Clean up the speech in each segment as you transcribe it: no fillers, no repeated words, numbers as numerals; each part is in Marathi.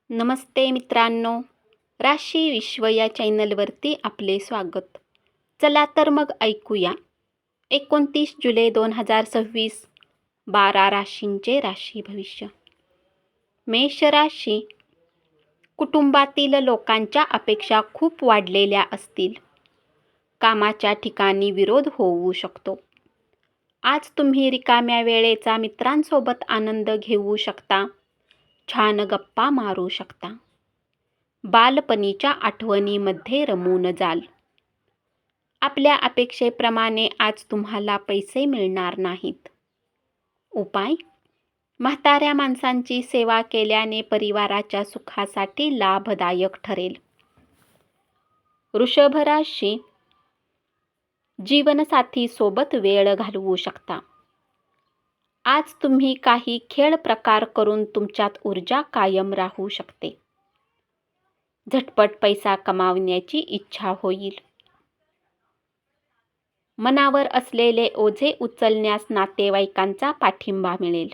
नमस्ते मित्रांनो, राशी विश्व या चॅनलवरती आपले स्वागत. चला तर मग ऐकूया 29 जुलै 2026 12 राशींचे राशी भविष्य. मेष राशी. कुटुंबातील लोकांच्या अपेक्षा खूप वाढलेल्या असतील. कामाच्या ठिकाणी विरोध होऊ शकतो. आज तुम्ही रिकाम्या वेळेचा मित्रांसोबत आनंद घेऊ शकता. छान गप्पा मारू शकता. बालपणीच्या आठवणीमध्ये रमून जाल. आपल्या अपेक्षेप्रमाणे आज तुम्हाला पैसे मिळणार नाहीत. उपाय: म्हाताऱ्या माणसांची सेवा केल्याने परिवाराच्या सुखासाठी लाभदायक ठरेल. वृषभ राशी. जीवनसाथी सोबत वेळ घालवू शकता. आज तुम्ही काही खेळ प्रकार करून तुमच्यात ऊर्जा कायम राहू शकते. झटपट पैसा कमावण्याची इच्छा होईल. मनावर असलेले ओझे उचलण्यास नातेवाईकांचा पाठिंबा मिळेल.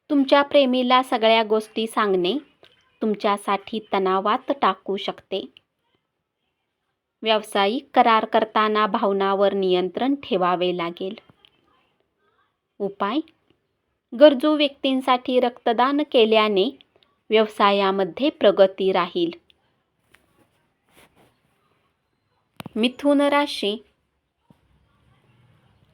तुमच्या प्रेमीला सगळ्या गोष्टी सांगणे तुमच्यासाठी तणावात टाकू शकते. व्यावसायिक करार करताना भावनांवर नियंत्रण ठेवावे लागेल. उपाय: गरजू व्यक्तींसाठी रक्तदान केल्याने व्यवसायामध्ये प्रगती राहील. मिथुन राशी.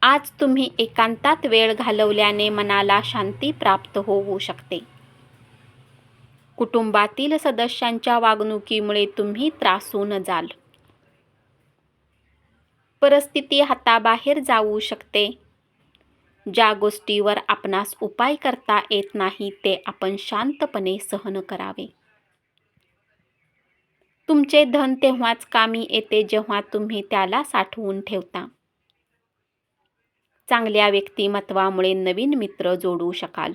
आज तुम्ही एकांतात वेळ घालवल्याने मनाला शांती प्राप्त होऊ शकते. कुटुंबातील सदस्यांच्या वागणुकीमुळे तुम्ही त्रासून जाल. परिस्थिती हाताबाहेर जाऊ शकते. ज्या गोष्टीवर आपणास उपाय करता येत नाही ते आपण शांतपणे सहन करावे. तुमचे धन तेव्हाच कामी येते जेव्हा तुम्ही त्याला साठवून ठेवता. चांगल्या व्यक्तिमत्वामुळे नवीन मित्र जोडू शकाल.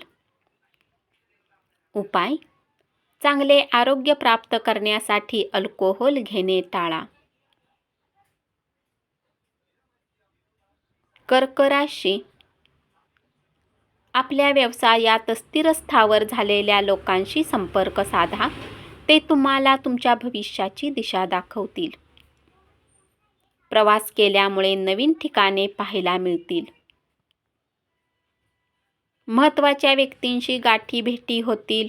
उपाय: चांगले आरोग्य प्राप्त करण्यासाठी अल्कोहोल घेणे टाळा. कर्क राशी. आपल्या व्यवसायात स्थिरस्थावर झालेल्या लोकांशी संपर्क साधा. ते तुम्हाला तुमच्या भविष्याची दिशा दाखवतील. प्रवास केल्यामुळे नवीन ठिकाणे पाहायला मिळतील. महत्त्वाच्या व्यक्तींशी गाठीभेटी होतील.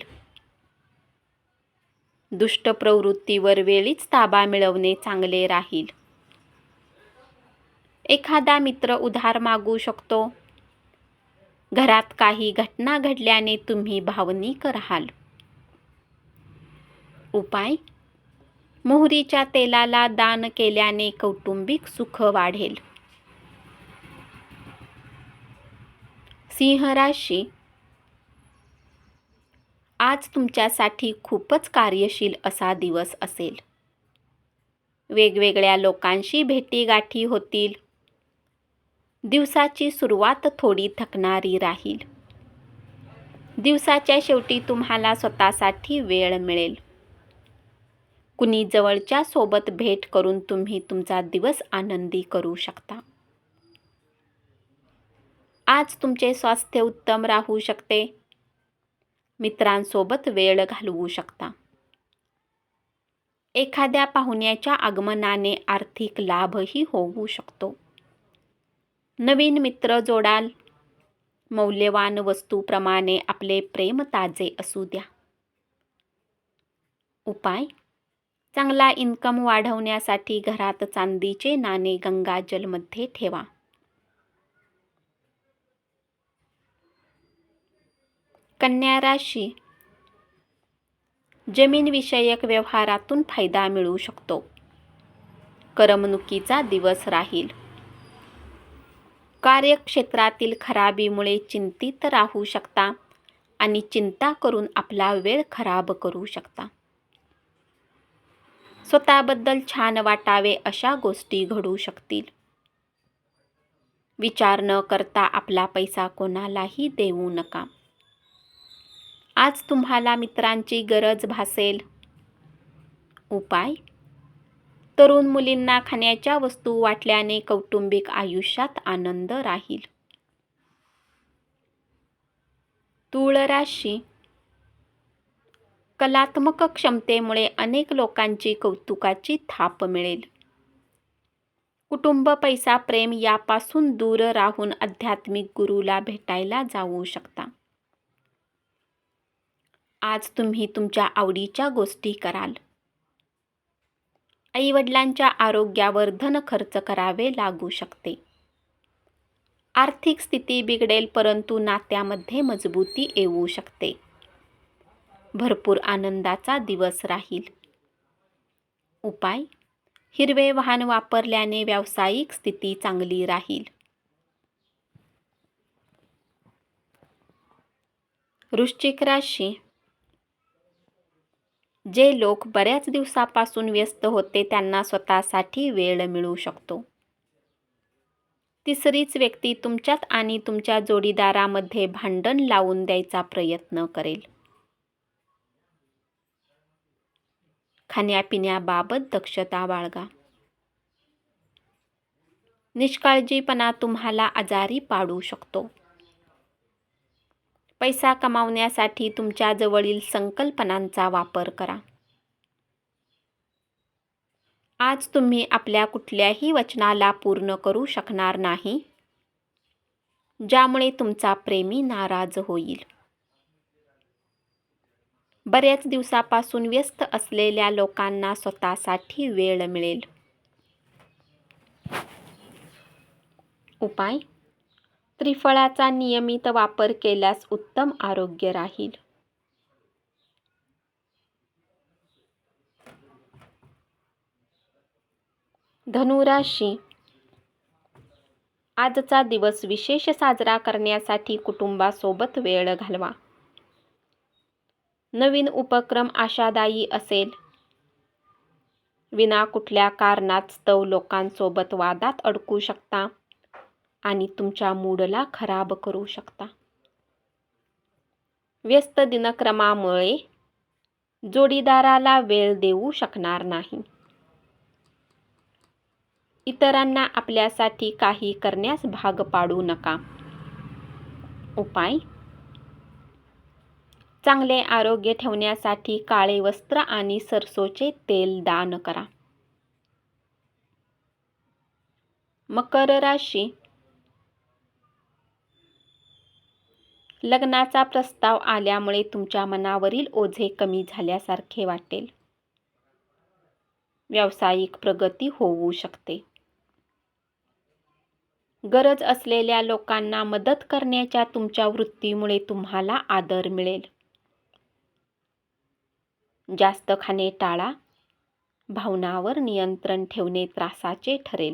दुष्ट प्रवृत्तीवर वेळीच ताबा मिळवणे चांगले राहील. एखादा मित्र उधार मागू शकतो. घरात काही घटना घडल्याने तुम्ही भावनिक राहाल. उपाय: मोहरीच्या तेलाला दान केल्याने कौटुंबिक सुख वाढेल. सिंह राशी. आज तुमच्यासाठी खूपच कार्यशील असा दिवस असेल. वेगवेगळ्या लोकांशी भेटीगाठी होतील. दिवसाची सुरुवात थोडी थकणारी राहील. दिवसाच्या शेवटी तुम्हाला स्वतःसाठी वेळ मिळेल. कुणी जवळच्या सोबत भेट करून तुम्ही तुमचा दिवस आनंदी करू शकता. आज तुमचे स्वास्थ्य उत्तम राहू शकते. मित्रांसोबत वेळ घालवू शकता. एखाद्या पाहुण्याच्या आगमनाने आर्थिक लाभही होऊ शकतो. नवीन मित्र जोडाल. मौल्यवान वस्तूप्रमाणे आपले प्रेम ताजे असू द्या. उपाय: चांगला इन्कम वाढवण्यासाठी घरात चांदीचे नाणे गंगाजलमध्ये ठेवा. कन्या राशी. जमीनविषयक व्यवहारातून फायदा मिळू शकतो. करमणुकीचा दिवस राहील. कार्यक्षेत्रातील खराबीमुळे चिंतित राहू शकता आणि चिंता करून आपला वेळ खराब करू शकता. स्वतःबद्दल छान वाटावे अशा गोष्टी घडू शकतील. विचार न करता आपला पैसा कोणालाही देऊ नका. आज तुम्हाला मित्रांची गरज भासेल. उपाय: तरुण मुलींना खाण्याच्या वस्तू वाटल्याने कौटुंबिक आयुष्यात आनंद राहील. तूळ राशी. कलात्मक क्षमतेमुळे अनेक लोकांची कौतुकाची थाप मिळेल. कुटुंब, पैसा, प्रेम यापासून दूर राहून आध्यात्मिक गुरुला भेटायला जाऊ शकता. आज तुम्ही तुमच्या आवडीच्या गोष्टी कराल. आईवडिलांच्या आरोग्यावर धन खर्च करावे लागू शकते. आर्थिक स्थिती बिघडेल, परंतु नात्यामध्ये मजबूती येऊ शकते. भरपूर आनंदाचा दिवस राहील. उपाय: हिरवे वाहन वापरल्याने व्यावसायिक स्थिती चांगली राहील. वृश्चिक राशी. जे लोक बऱ्याच दिवसापासून व्यस्त होते त्यांना स्वतःसाठी वेळ मिळू शकतो. तिसरीच व्यक्ती तुमच्यात आणि तुमच्या जोडीदारामध्ये भांडण लावून द्यायचा प्रयत्न करेल. खाण्यापिण्याबाबत दक्षता बाळगा. निष्काळजीपणा तुम्हाला आजारी पाडू शकतो. पैसा कमावण्यासाठी तुमच्या जवळील संकल्पनांचा वापर करा. आज तुम्ही आपल्या कुठल्याही वचनाला पूर्ण करू शकणार नाही, ज्यामुळे तुमचा प्रेमी नाराज होईल. बऱ्याच दिवसापासून व्यस्त असलेल्या लोकांना स्वतःसाठी वेळ मिळेल. उपाय: त्रिफळाचा नियमित वापर केल्यास उत्तम आरोग्य राहील. धनुराशी. आजचा दिवस विशेष साजरा करण्यासाठी कुटुंबासोबत वेळ घालवा. नवीन उपक्रम आशादायी असेल. विना कुठल्या कारणास्तव लोकांसोबत वादात अडकू शकता आणि तुमच्या मूडला खराब करू शकता. व्यस्त दिनक्रमामुळे जोडीदाराला वेळ देऊ शकणार नाही. इतरांना आपल्यासाठी काही करण्यास भाग पाडू नका. उपाय: चांगले आरोग्य ठेवण्यासाठी काळे वस्त्र आणि सरसोचे तेल दान करा. मकर राशी. लग्नाचा प्रस्ताव आल्यामुळे तुमच्या मनावरील ओझे कमी झाल्यासारखे वाटेल. व्यावसायिक प्रगती होऊ शकते. गरज असलेल्या लोकांना मदत करण्याच्या तुमच्या वृत्तीमुळे तुम्हाला आदर मिळेल. जास्त खाणे टाळा. भावनांवर नियंत्रण ठेवणे त्रासाचे ठरेल.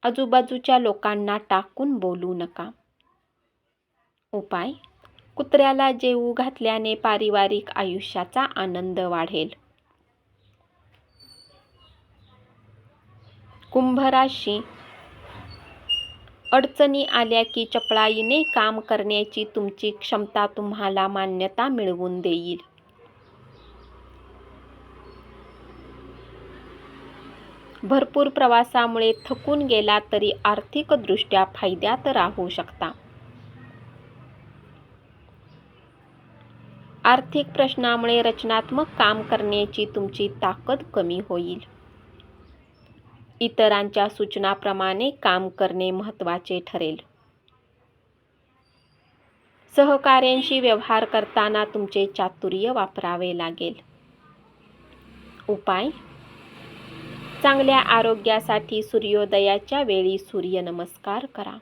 आजूबाजूच्या लोकांना टाकून बोलू नका. उपाय: कुत्र्याला जेवू घातल्याने पारिवारिक आयुष्याचा आनंद वाढेल. कुंभ राशी. अडचणी आल्या की चपळाईने काम करण्याची तुमची क्षमता तुम्हाला मान्यता मिळवून देईल. भरपूर प्रवासामुळे थकून गेला तरी आर्थिकदृष्ट्या फायद्यात राहू शकता. आर्थिक प्रश्नामुळे रचनात्मक काम करण्याची तुमची ताकद कमी होईल. इतरांच्या सूचनाप्रमाणे काम करणे महत्त्वाचे ठरेल. सहकाऱ्यांशी व्यवहार करताना तुमचे चातुर्य वापरावे लागेल. उपाय: चांगल्या आरोग्यासाठी सूर्योदयाच्या वेळी सूर्यनमस्कार करा.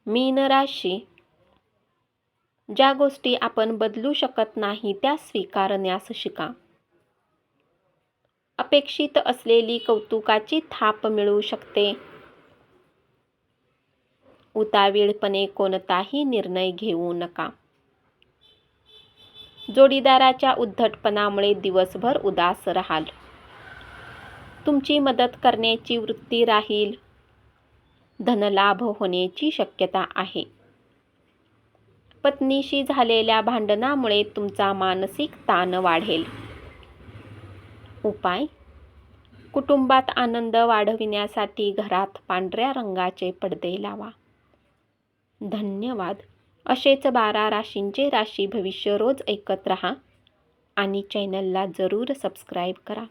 मीन राशी. ज्या गोष्टी आपण बदलू शकत नाही त्या स्वीकारण्यास शिका. अपेक्षित असलेली कौतुकाची थाप मिळू शकते. उतावीळपणे कोणताही निर्णय घेऊ नका. जोडीदाराच्या उद्धटपणामुळे दिवसभर उदास राहाल. तुमची मदत करण्याची वृत्ती राहील. धनलाभ होण्याची शक्यता आहे. पत्नीशी झालेल्या भांडणामुळे तुमचा मानसिक ताण वाढेल. उपाय: कुटुंबात आनंद वाढविण्यासाठी घरात पांढऱ्या रंगाचे पडदे लावा. धन्यवाद. असेच 12 राशींचे राशी भविष्य रोज ऐकत रहा आणि चॅनलला जरूर सबस्क्राईब करा.